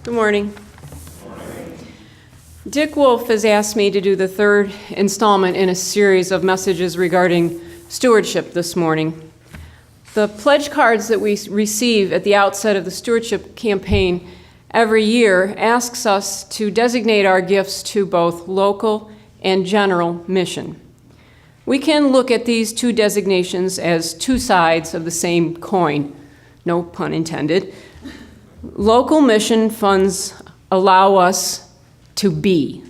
Good morning. Dick Wolf has asked me to do the third installment in a series of messages regarding stewardship this morning. The pledge cards that we receive at the outset of the stewardship campaign every year asks us to designate our gifts to both local and general mission. We can look at these two designations as two sides of the same coin, no pun intended. Local mission funds allow us to be.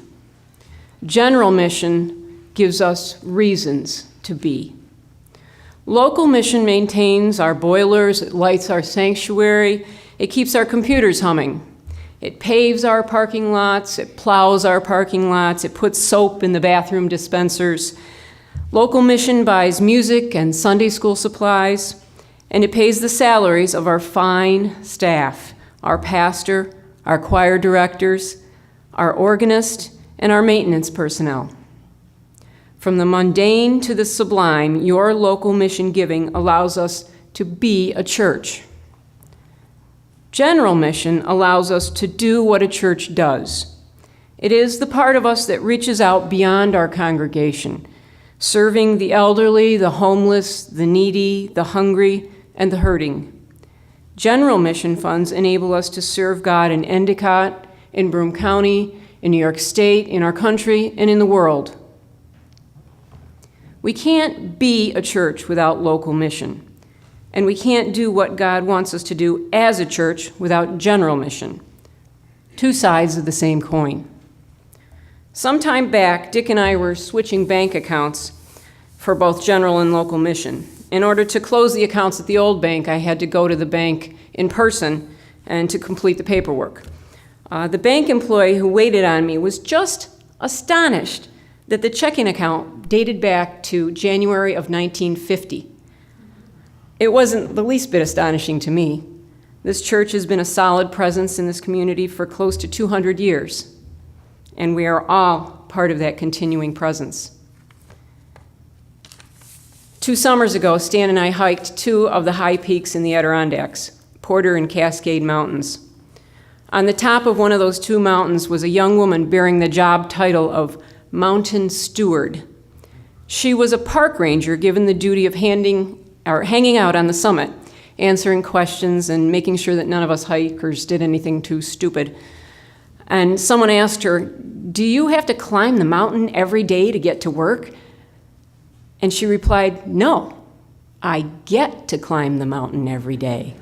General mission gives us reasons to be. Local mission maintains our boilers, it lights our sanctuary, it keeps our computers humming. It paves our parking lots, it plows our parking lots, it puts soap in the bathroom dispensers. Local mission buys music and Sunday school supplies, and it pays the salaries of our fine staff, our pastor, our choir directors, our organist, and our maintenance personnel. From the mundane to the sublime, your local mission giving allows us to be a church. General mission allows us to do what a church does. It is the part of us that reaches out beyond our congregation, serving the elderly, the homeless, the needy, the hungry, and the hurting. General mission funds enable us to serve God in Endicott, in Broome County, in New York State, in our country, and in the world. We can't be a church without local mission, and we can't do what God wants us to do as a church without general mission. Two sides of the same coin. Some time back, Dick and I were switching bank accounts for both general and local mission. In order to close the accounts at the old bank, I had to go to the bank in person and to complete the paperwork. The bank employee who waited on me was just astonished that the checking account dated back to January of 1950. It wasn't the least bit astonishing to me. This church has been a solid presence in this community for close to 200 years, and we are all part of that continuing presence. 2 summers ago, Stan and I hiked 2 of the high peaks in the Adirondacks, Porter and Cascade Mountains. On the top of one of those 2 mountains was a young woman bearing the job title of Mountain Steward. She was a park ranger given the duty of hanging out on the summit, answering questions and making sure that none of us hikers did anything too stupid. And someone asked her, "Do you have to climb the mountain every day to get to work?" And she replied, "No, I get to climb the mountain every day."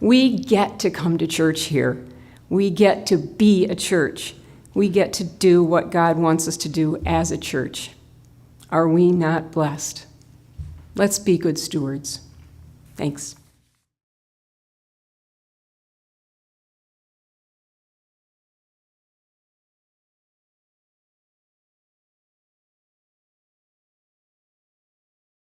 We get to come to church here. We get to be a church. We get to do what God wants us to do as a church. Are we not blessed? Let's be good stewards. Thanks.